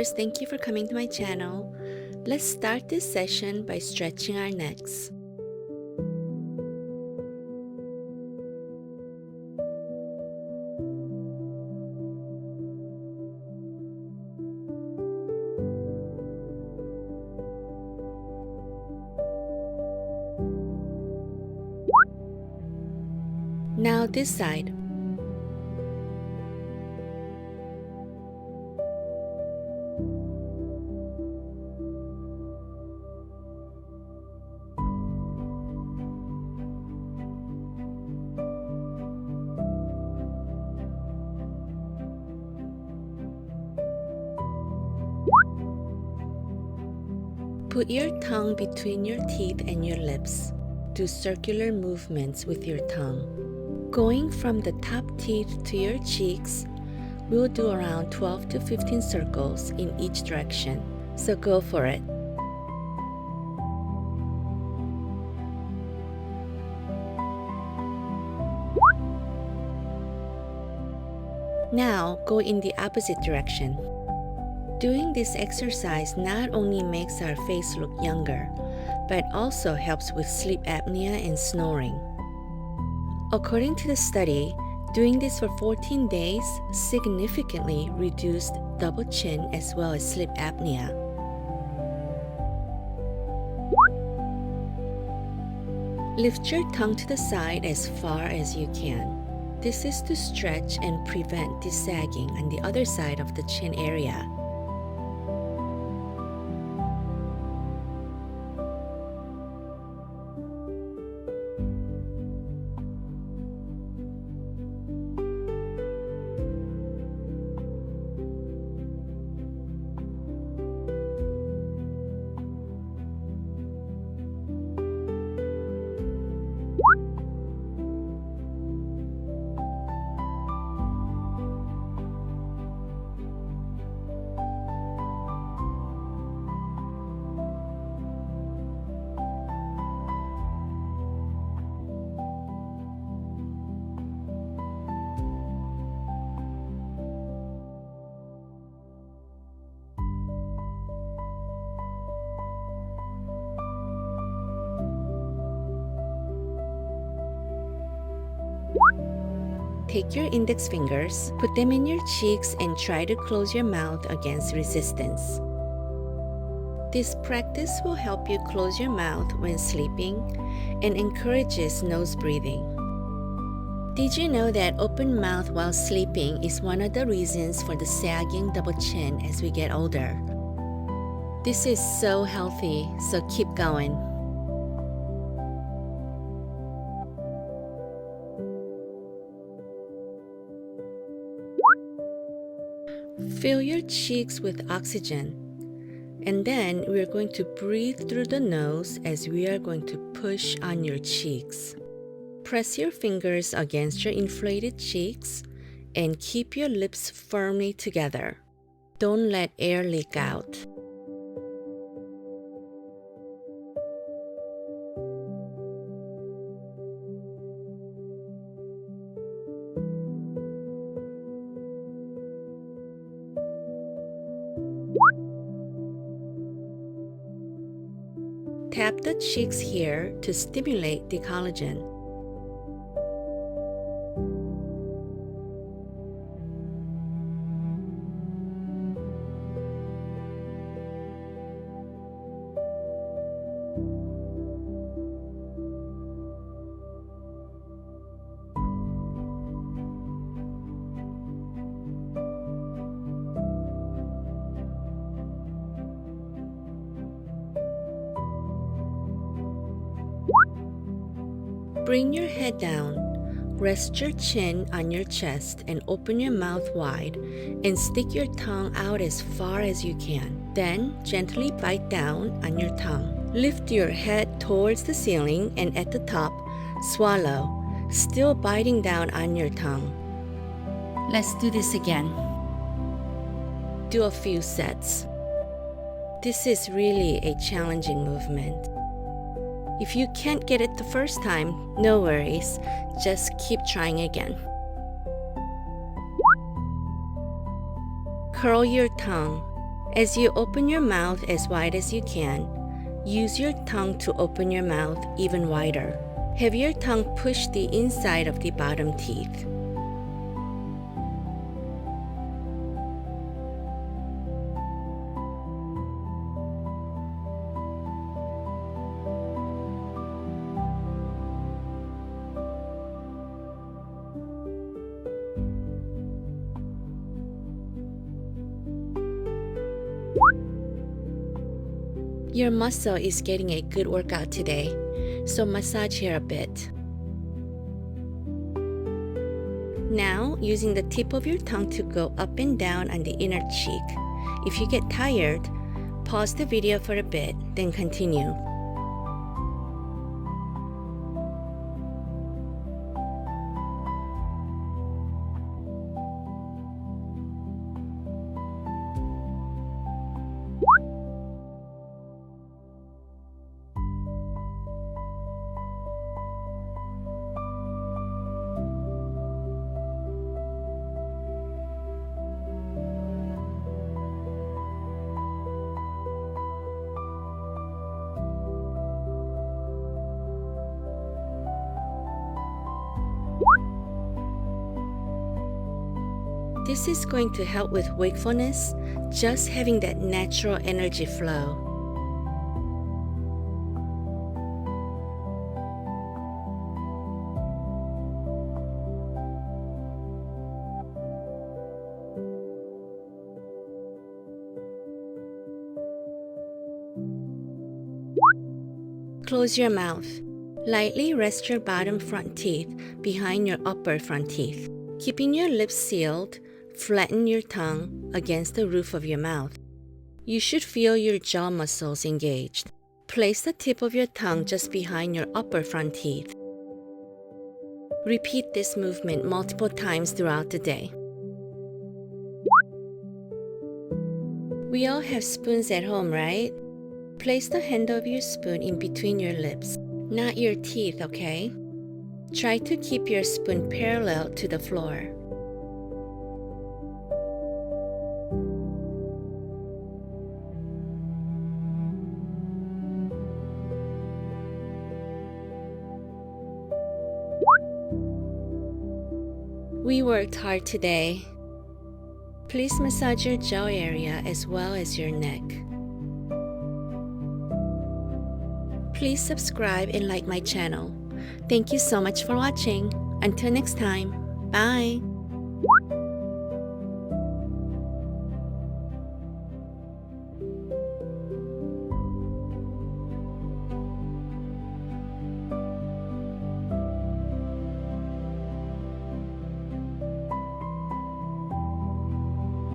viewers, thank you for coming to my channel. Let's start this session by stretching our necks. Now this side. Put your tongue between your teeth and your lips. Do circular movements with your tongue. Going from the top teeth to your cheeks, we'll do around 12 to 15 circles in each direction. So go for it. Now go in the opposite direction. Doing this exercise not only makes our face look younger, but also helps with sleep apnea and snoring. According to the study, doing this for 14 days significantly reduced double chin as well as sleep apnea. Lift your tongue to the side as far as you can. This is to stretch and prevent the sagging on the other side of the chin area. Take your index fingers, put them in your cheeks, and try to close your mouth against resistance. This practice will help you close your mouth when sleeping and encourages nose breathing. Did you know that open mouth while sleeping is one of the reasons for the sagging double chin as we get older? This is so healthy, so keep going. Fill your cheeks with oxygen, and then we are going to breathe through the nose as we are going to push on your cheeks. Press your fingers against your inflated cheeks and keep your lips firmly together. Don't let air leak out. Tap the cheeks here to stimulate the collagen. Bring your head down, rest your chin on your chest and open your mouth wide and stick your tongue out as far as you can. Then gently bite down on your tongue. Lift your head towards the ceiling and at the top, swallow, still biting down on your tongue. Let's do this again. Do a few sets. This is really a challenging movement. If you can't get it the first time, no worries, just keep trying again. Curl your tongue As you open your mouth as wide as you can, use your tongue to open your mouth even wider. Have your tongue push the inside of the bottom teeth. Your muscle is getting a good workout today, so massage here a bit. Now, using the tip of your tongue to go up and down on the inner cheek. If you get tired, pause the video for a bit, then continue. This is going to help with wakefulness, just having that natural energy flow. Close your mouth. Lightly rest your bottom front teeth behind your upper front teeth. Keeping your lips sealed, flatten your tongue against the roof of your mouth. You should feel your jaw muscles engaged. Place the tip of your tongue just behind your upper front teeth. Repeat this movement multiple times throughout the day. We all have spoons at home, right? Place the handle of your spoon in between your lips, not your teeth, okay? Try to keep your spoon parallel to the floor. We worked hard today. Please massage your jaw area as well as your neck. Please subscribe and like my channel. Thank you so much for watching. Until next time, bye!